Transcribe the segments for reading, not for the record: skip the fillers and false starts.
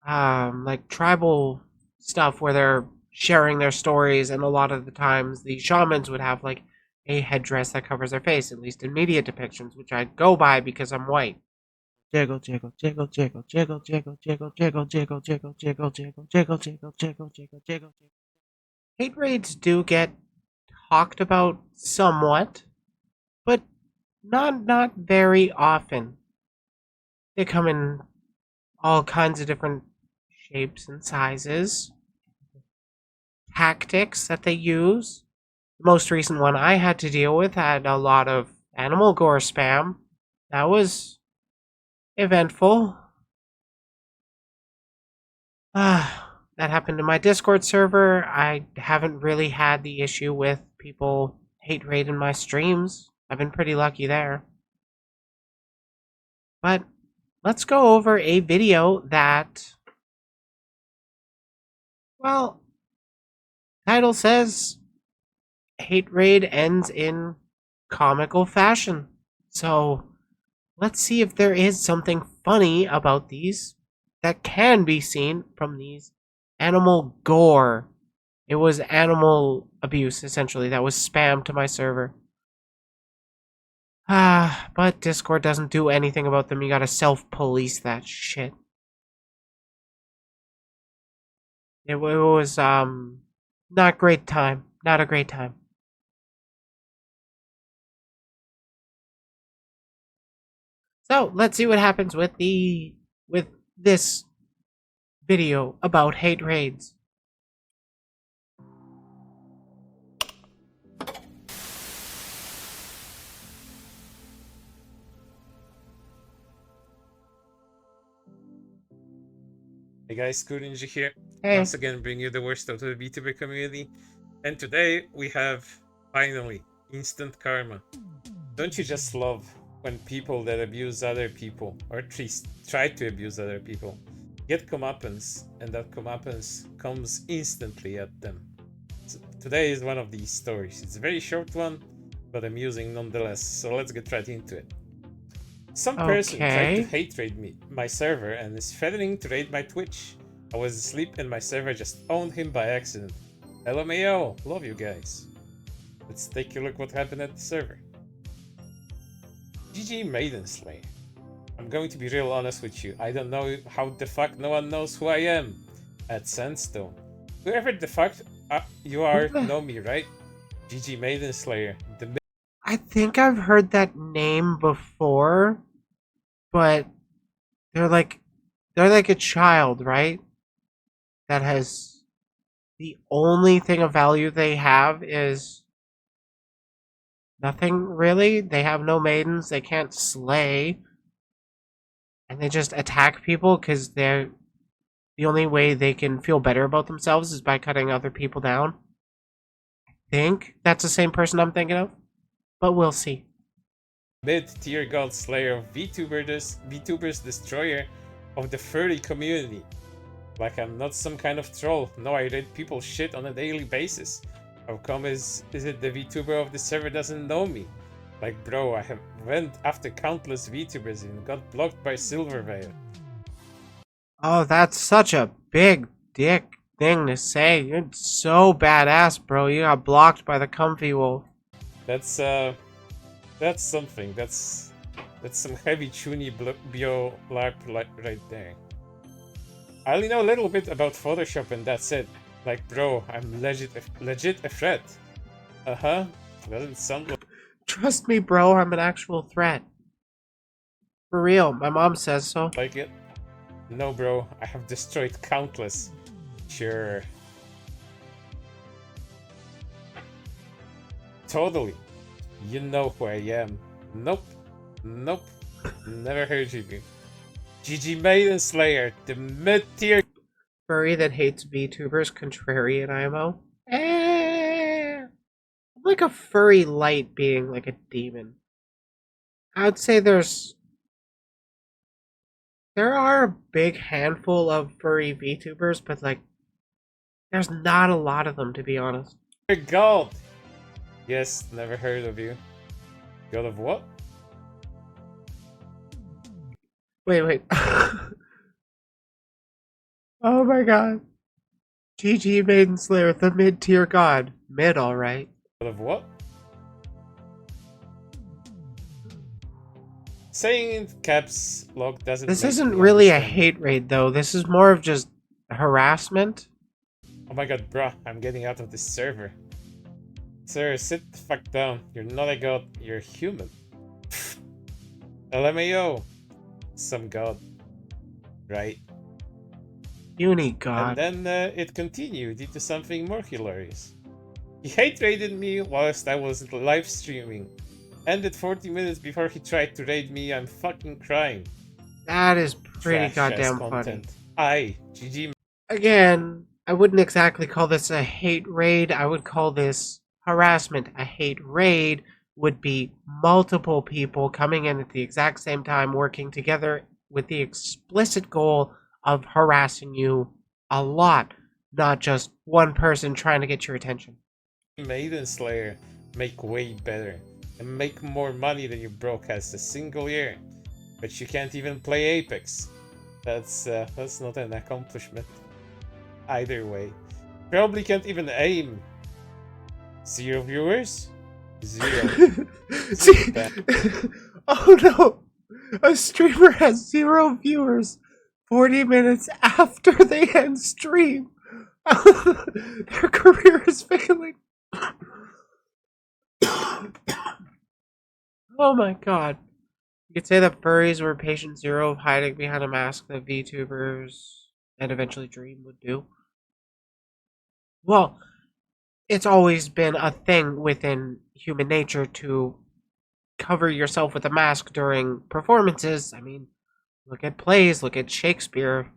like tribal stuff where they're sharing their stories, and a lot of the times the shamans would have like a headdress that covers their face, at least in media depictions, which I go by because I'm white. Jiggle, jiggle, jiggle, jiggle, jiggle, jiggle, jiggle, jiggle, jiggle, jiggle, jiggle, jiggle, jiggle, jiggle, jiggle, jiggle, jiggle. Hate raids do get talked about somewhat, but not very often. They come in all kinds of different shapes and sizes. Tactics that they use. The most recent one I had to deal with had a lot of animal gore spam. That was eventful. That happened in my Discord server. I haven't really had the issue with people hate raiding my streams. I've been pretty lucky there. But let's go over a video that, well, title says hate raid ends in comical fashion. So let's see if there is something funny about these that can be seen from these animal gore. It was animal abuse, essentially, that was spammed to my server. But Discord doesn't do anything about them. You gotta self-police that shit. It was, not great time. Not a great time. So, let's see what happens with this video about hate raids. Hey guys, kRinji here. Hey. Once again, bring you the worst out of the VTuber community. And today we have, finally, instant karma. Don't you just love when people that abuse other people, or at least try to abuse other people, get comeuppance, and that comeuppance comes instantly at them? So today is one of these stories. It's a very short one, but amusing nonetheless, so let's get right into it. Some person tried to hate raid me, my server, and is threatening to raid my Twitch. I was asleep and my server just owned him by accident. LMAO, love you guys. Let's take a look what happened at the server. GG Maidenless. I'm going to be real honest with you. I don't know how the fuck no one knows who I am at Sandstone. Whoever the fuck you are, know me, right? GG Maidenslayer. I think I've heard that name before, but they're like a child, right? That has the only thing of value they have is nothing really. They have no maidens, they can't slay, and they just attack people because they're the only way they can feel better about themselves is by cutting other people down. I think that's the same person I'm thinking of, but we'll see. Mid-tier god slayer of VTubers destroyer of the furry community. Like I'm not some kind of troll. No, I read people's shit on a daily basis. How come is it the VTuber of the server doesn't know me? Like bro, I have went after countless VTubers and got blocked by Silverveil. Oh, that's such a big dick thing to say. You're so badass, bro. You got blocked by the comfy wolf. That's something. That's some heavy tuny bio LARP right there. I only know a little bit about Photoshop and that's it. Like bro, I'm legit a threat. Doesn't sound like... Trust me, bro, I'm an actual threat. For real, my mom says so. Like it? No bro, I have destroyed countless. Sure. Totally. You know who I am. Nope. Nope. Never heard of you. GG Maidenslayer, the mid-tier furry that hates VTubers, contrarian IMO. I'm like a furry light being like a demon. I'd say there are a big handful of furry VTubers, but like there's not a lot of them, to be honest. God. Yes, never heard of you. God of what? Wait. Oh my god. GG Maidenslayer, the mid-tier god. Mid, alright. Of what? Saying in caps lock doesn't This make isn't me really a understand. hate raid, though. This is more of just harassment. Oh my god, bruh, I'm getting out of this server. Sir, sit the fuck down. You're not a god, you're human. LMAO. Some god. Right? Uni god. And then it continued into something more hilarious. He hate raided me whilst I was live streaming. Ended 40 minutes before he tried to raid me. I'm fucking crying. That is pretty Trash ass goddamn funny. funny. GG. Again, I wouldn't exactly call this a hate raid. I would call this harassment. A hate raid would be multiple people coming in at the exact same time, working together with the explicit goal of harassing you a lot, not just one person trying to get your attention. Maidenslayer make way better and make more money than you broadcast a single year, but you can't even play Apex. That's not an accomplishment. Either way, probably can't even aim. 0 viewers? 0. See, oh no, a streamer has 0 viewers 40 minutes after they end stream. Their career is failing. Oh my god. You could say that furries were patient zero of hiding behind a mask that VTubers and eventually Dream would do. Well, it's always been a thing within human nature to cover yourself with a mask during performances. I mean, look at plays, look at Shakespeare.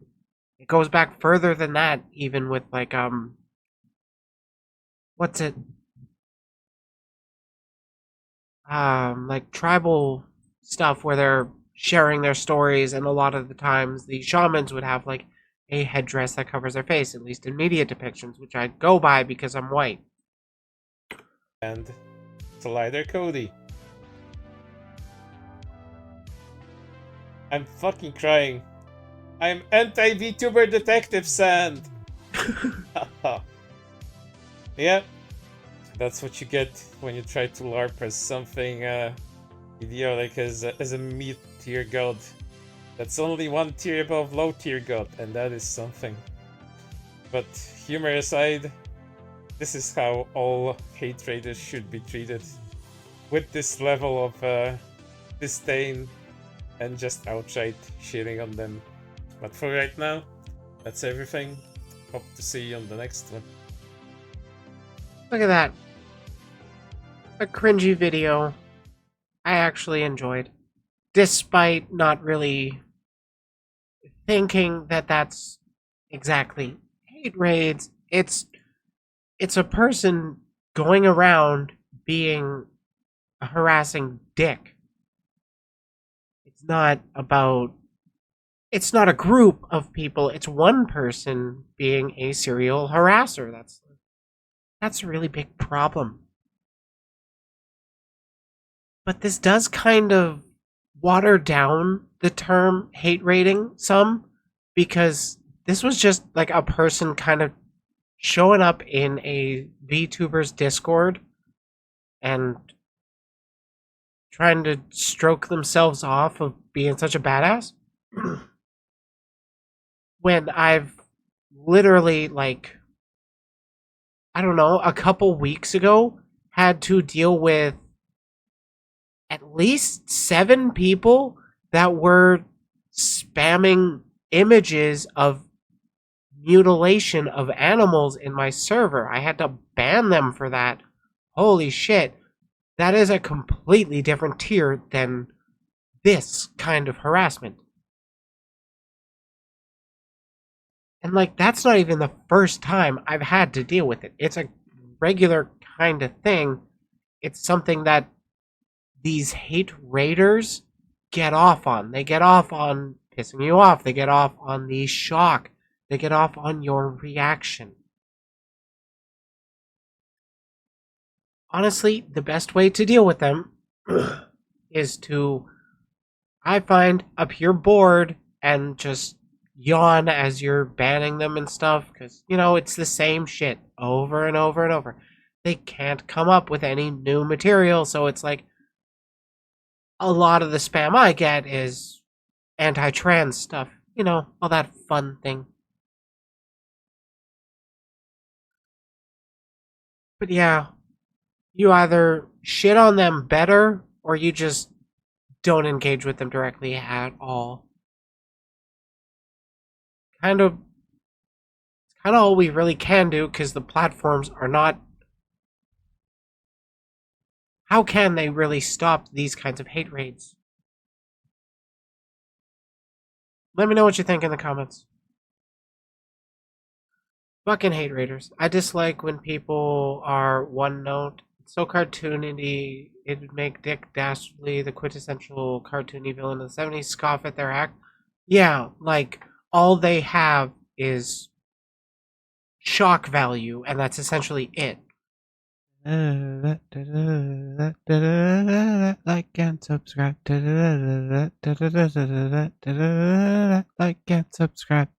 It goes back further than that, even with like what's it? Like tribal stuff where they're sharing their stories, and a lot of the times the shamans would have like a headdress that covers their face, at least in media depictions, which I go by because I'm white. And Slider Cody. I'm fucking crying. I'm anti-VTuber detective Sand. Yeah, that's what you get when you try to LARP as something idiotic as a mid-tier god. That's only one tier above low-tier god, and that is something. But humor aside, this is how all hate raiders should be treated. With this level of disdain and just outright shitting on them. But for right now, that's everything. Hope to see you on the next one. Look at that. A cringy video I actually enjoyed, despite not really thinking that that's exactly hate raids. It's a person going around being a harassing dick. It's not about, it's not a group of people, it's one person being a serial harasser. That's a really big problem. But this does kind of water down the term hate raiding some, because this was just like a person kind of showing up in a VTubers Discord and trying to stroke themselves off of being such a badass. When I've literally, like, I don't know, a couple weeks ago had to deal with at least 7 people that were spamming images of mutilation of animals in my server. I had to ban them for that. Holy shit. That is a completely different tier than this kind of harassment. And like, that's not even the first time I've had to deal with it. It's a regular kind of thing. It's something that these hate raiders get off on. They get off on pissing you off. They get off on the shock. They get off on your reaction. Honestly, the best way to deal with them is to, I find, appear bored and just yawn as you're banning them and stuff because, you know, it's the same shit over and over and over. They can't come up with any new material, so it's like a lot of the spam I get is anti-trans stuff. You know, all that fun thing. But yeah, you either shit on them better or you just don't engage with them directly at all. Kind of all we really can do because the platforms are not. How can they really stop these kinds of hate raids? Let me know what you think in the comments. Fucking hate raiders. I dislike when people are one note. It's so cartoony. It would make Dick Dastardly, the quintessential cartoony villain of the 70s, scoff at their act. Yeah, like, all they have is shock value, and that's essentially it. Like and subscribe. Like and subscribe.